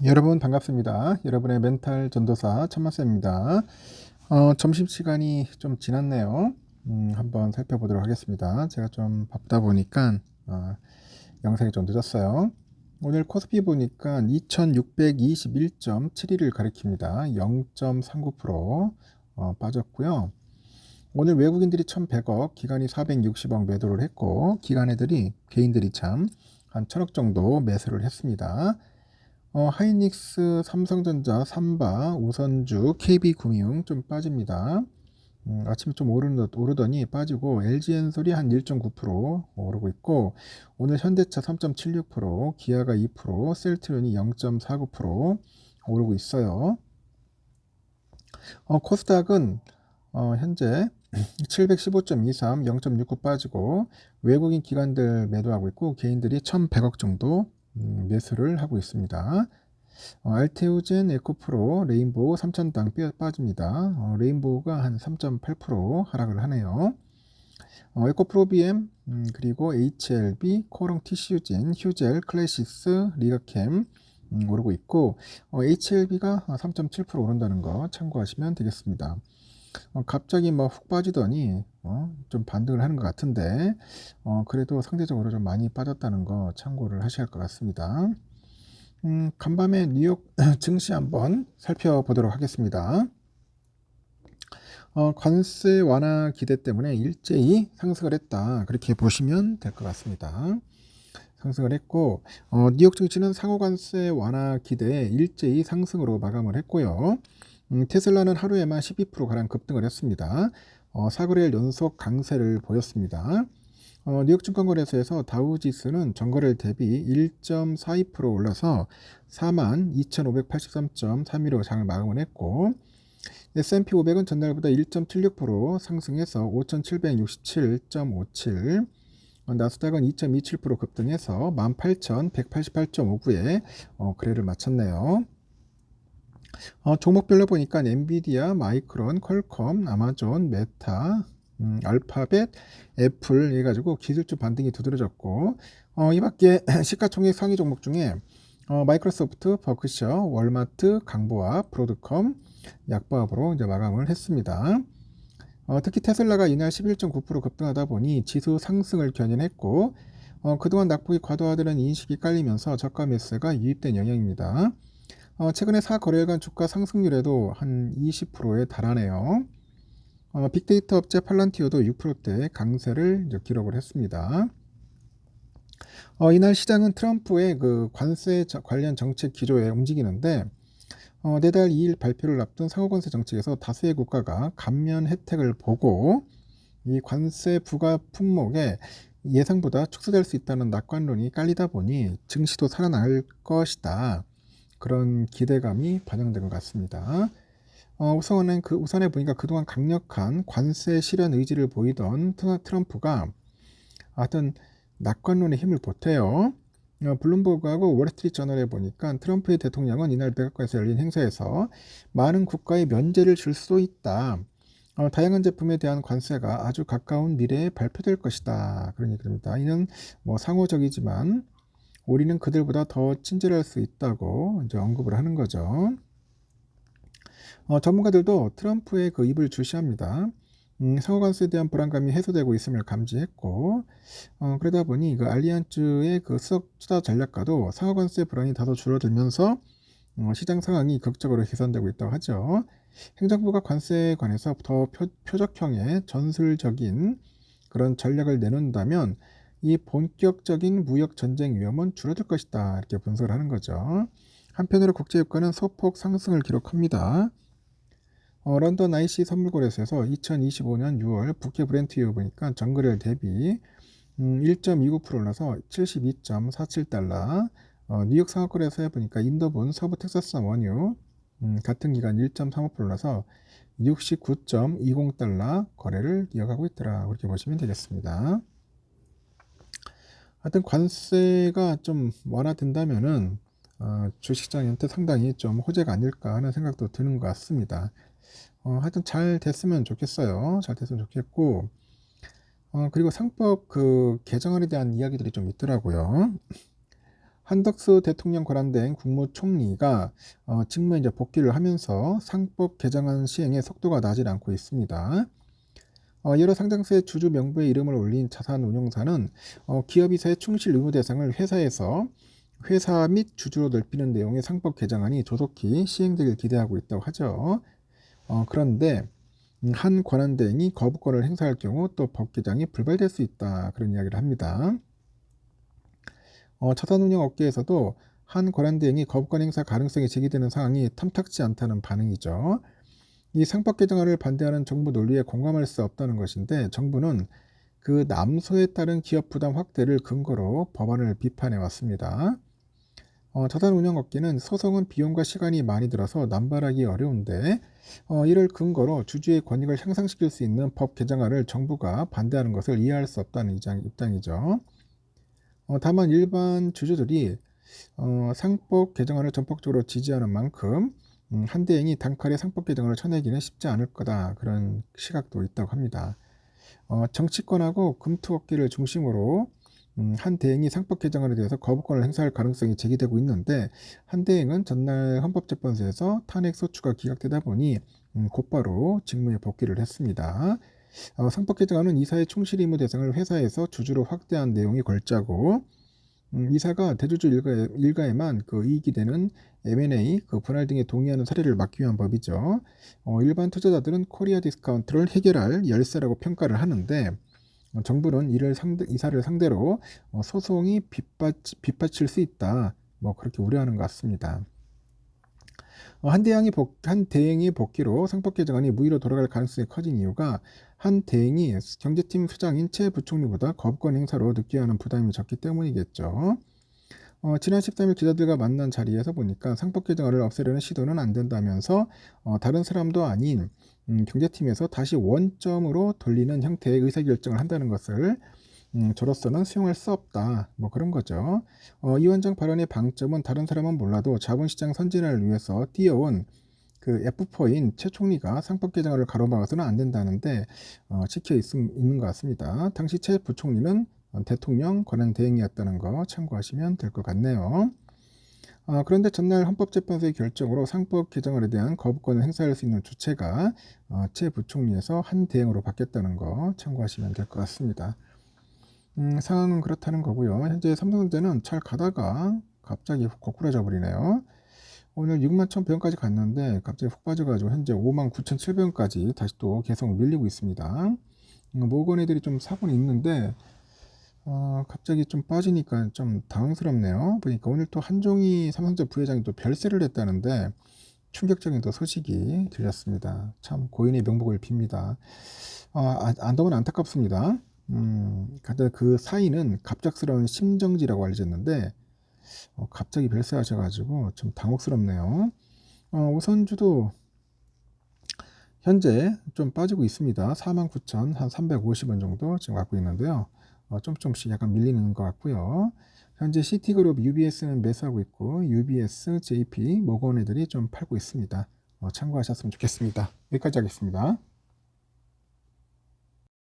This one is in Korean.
여러분 반갑습니다. 여러분의 멘탈 전도사 천마쌤입니다. 점심시간이 좀 지났네요. 한번 살펴보도록 하겠습니다. 제가 좀 바쁘다 보니까 영상이 좀 늦었어요. 오늘 코스피 보니까 2621.71을 가리킵니다. 0.39% 빠졌고요. 오늘 외국인들이 1100억, 기관이 460억 매도를 했고, 개인들이 참 한 1000억 정도 매수를 했습니다. 하이닉스, 삼성전자, 삼바, 우선주, KB금융 좀 빠집니다. 아침에 좀 오르더니 빠지고, LG엔솔이 한 1.9% 오르고 있고, 오늘 현대차 3.76%, 기아가 2%, 셀트리온이 0.49% 오르고 있어요. 코스닥은 현재 715.23, 0.69 빠지고, 외국인 기관들 매도하고 있고, 개인들이 1100억 정도 매수를 하고 있습니다. 알테오젠, 에코프로, 레인보우 3000당 빠집니다. 레인보우가 한 3.8% 하락을 하네요. 에코프로 BM, 그리고 HLB, 코롱 TC유진, 휴젤, 클래시스, 리가캠 오르고 있고, HLB가 3.7% 오른다는 거 참고하시면 되겠습니다. 갑자기 뭐 훅 빠지더니 좀 반등을 하는 것 같은데, 그래도 상대적으로 좀 많이 빠졌다는 거 참고를 하셔야 할 것 같습니다. 간밤에 뉴욕 증시 한번 살펴보도록 하겠습니다. 관세 완화 기대 때문에 일제히 상승을 했다, 그렇게 보시면 될 것 같습니다. 상승을 했고, 뉴욕 증시는 상호 관세 완화 기대에 일제히 상승으로 마감을 했고요. 테슬라는 하루에만 12%가량 급등을 했습니다. 4거래일 연속 강세를 보였습니다. 뉴욕 증권거래소에서 다우지수는 전거래일 대비 1.42% 올라서 42,583.32로 장을 마감을 했고, S&P 500은 전날보다 1.76% 상승해서 5,767.57, 나스닥은 2.27% 급등해서 18,188.59에 거래를 마쳤네요. 종목별로 보니까 엔비디아, 마이크론, 퀄컴, 아마존, 메타, 알파벳, 애플 해가지고 기술주 반등이 두드러졌고, 이 밖에 시가총액 상위 종목 중에 마이크로소프트, 버크셔, 월마트, 강보아, 브로드컴, 약보합으로 이제 마감을 했습니다. 특히 테슬라가 이날 11.9% 급등하다 보니 지수 상승을 견인했고, 그동안 낙폭이 과도하다는 인식이 깔리면서 저가 매수세가 유입된 영향입니다. 최근에 4거래일간 주가 상승률에도 한 20%에 달하네요. 빅데이터 업체 팔란티오도 6%대 강세를 기록을 했습니다. 이날 시장은 트럼프의 그 관세 관련 정책 기조에 움직이는데, 내달 2일 발표를 앞둔 상호관세 정책에서 다수의 국가가 감면 혜택을 보고 이 관세 부과 품목에 예상보다 축소될 수 있다는 낙관론이 깔리다 보니 증시도 살아날 것이다, 그런 기대감이 반영된 것 같습니다. 우선에 보니까 그동안 강력한 관세 실현 의지를 보이던 트럼프가 하여튼 낙관론의 힘을 보태요. 블룸버그하고 월스트리트 저널에 보니까 트럼프 대통령은 이날 백악관에서 열린 행사에서 많은 국가에 면제를 줄 수 있다, 다양한 제품에 대한 관세가 아주 가까운 미래에 발표될 것이다, 그런 얘기입니다. 이는 뭐 상호적이지만 우리는 그들보다 더 친절할 수 있다고 이제 언급을 하는 거죠. 전문가들도 트럼프의 그 입을 주시합니다. 상호관세에 대한 불안감이 해소되고 있음을 감지했고, 그러다 보니 그 알리안츠의 그 투자 전략가도 상호관세 불안이 다소 줄어들면서 시장 상황이 극적으로 개선되고 있다고 하죠. 행정부가 관세에 관해서 더 표적형의 전술적인 그런 전략을 내놓는다면 이 본격적인 무역 전쟁 위험은 줄어들 것이다, 이렇게 분석을 하는 거죠. 한편으로 국제유가는 소폭 상승을 기록합니다. 런던 IC 선물거래소에서 2025년 6월 북해 브렌트유 보니까 전거래일 대비 1.29% 올라서 72.47달러, 뉴욕 상하거래소에 보니까 인도분 서부 텍사스 원유 같은 기간 1.35% 올라서 69.20달러 거래를 이어가고 있더라, 그렇게 보시면 되겠습니다. 하여튼 관세가 좀 완화된다면은 주식시장한테 상당히 좀 호재가 아닐까 하는 생각도 드는 것 같습니다. 하여튼 잘 됐으면 좋겠어요. 잘 됐으면 좋겠고, 그리고 상법 그 개정안에 대한 이야기들이 좀 있더라고요. 한덕수 대통령 권한대행 국무총리가 직무에 이제 복귀를 하면서 상법 개정안 시행의 속도가 나질 않고 있습니다. 여러 상장세 주주 명부에 이름을 올린 자산운용사는 기업이사의 충실 의무 대상을 회사에서 회사 및 주주로 넓히는 내용의 상법 개정안이 조속히 시행되길 기대하고 있다고 하죠. 그런데 한 권한대행이 거부권을 행사할 경우 또 법 개정이 불발될 수 있다, 그런 이야기를 합니다. 자산운용 업계에서도 한 권한대행이 거부권 행사 가능성이 제기되는 상황이 탐탁지 않다는 반응이죠. 이 상법 개정안을 반대하는 정부 논리에 공감할 수 없다는 것인데, 정부는 그 남소에 따른 기업 부담 확대를 근거로 법안을 비판해 왔습니다. 자산운용업계는 소송은 비용과 시간이 많이 들어서 남발하기 어려운데 이를 근거로 주주의 권익을 향상시킬 수 있는 법 개정안을 정부가 반대하는 것을 이해할 수 없다는 입장이죠. 다만 일반 주주들이 상법 개정안을 전폭적으로 지지하는 만큼 한 대행이 단칼에 상법 개정안을 쳐내기는 쉽지 않을 거다, 그런 시각도 있다고 합니다. 정치권하고 금투업계를 중심으로 한 대행이 상법 개정안에 대해서 거부권을 행사할 가능성이 제기되고 있는데, 한 대행은 전날 헌법재판소에서 탄핵 소추가 기각되다 보니 곧바로 직무에 복귀를 했습니다. 상법 개정안은 이사의 충실 의무 대상을 회사에서 주주로 확대한 내용이 걸자고, 이사가 대주주 일가에만 그 이익이 되는 M&A, 그 분할 등에 동의하는 사례를 막기 위한 법이죠. 일반 투자자들은 코리아 디스카운트를 해결할 열쇠라고 평가를 하는데, 정부는 이사를 상대로 소송이 빗받칠 수 있다, 뭐 그렇게 우려하는 것 같습니다. 한 대행의 복귀로 상법 개정안이 무위로 돌아갈 가능성이 커진 이유가, 한 대행이 경제팀 수장인 최 부총리보다 거부권 행사로 느껴야 하는 부담이 적기 때문이겠죠. 지난 13일 기자들과 만난 자리에서 보니까 상법 개정안을 없애려는 시도는 안 된다면서 다른 사람도 아닌 경제팀에서 다시 원점으로 돌리는 형태의 의사결정을 한다는 것을 저로서는 수용할 수 없다, 뭐 그런 거죠. 이 원장 발언의 방점은 다른 사람은 몰라도 자본시장 선진화를 위해서 뛰어온 그 F4인 최 총리가 상법 개정안을 가로막아서는 안 된다는데 찍혀 있는 것 같습니다. 당시 최 부총리는 대통령 권한 대행이었다는 거 참고하시면 될 것 같네요. 그런데 전날 헌법재판소의 결정으로 상법 개정안에 대한 거부권을 행사할 수 있는 주체가 최 부총리에서 한 대행으로 바뀌었다는 거 참고하시면 될 것 같습니다. 상황은 그렇다는 거고요. 현재 삼성전자는 잘 가다가 갑자기 고꾸라져 버리네요. 오늘 61,100원까지 갔는데 갑자기 훅 빠져가지고 현재 59,700원까지 다시 또 계속 밀리고 있습니다. 모건 애들이 좀 사고는 있는데 갑자기 좀 빠지니까 좀 당황스럽네요. 보니까 오늘 또 한종희 삼성전자 부회장이 또 별세를 했다는데 충격적인 또 소식이 들렸습니다. 참 고인의 명복을 빕니다. 너무 안타깝습니다. 근데 그 사인은 갑작스러운 심정지라고 알려졌는데 갑자기 별세하셔가지고 좀 당혹스럽네요. 우선주도 현재 좀 빠지고 있습니다. 49,350원 정도 지금 갖고 있는데요. 좀씩 약간 밀리는 것 같고요. 현재 시티그룹 UBS는 매수하고 있고 UBS, JP, 모건 애들이 좀 팔고 있습니다. 참고하셨으면 좋겠습니다. 여기까지 하겠습니다.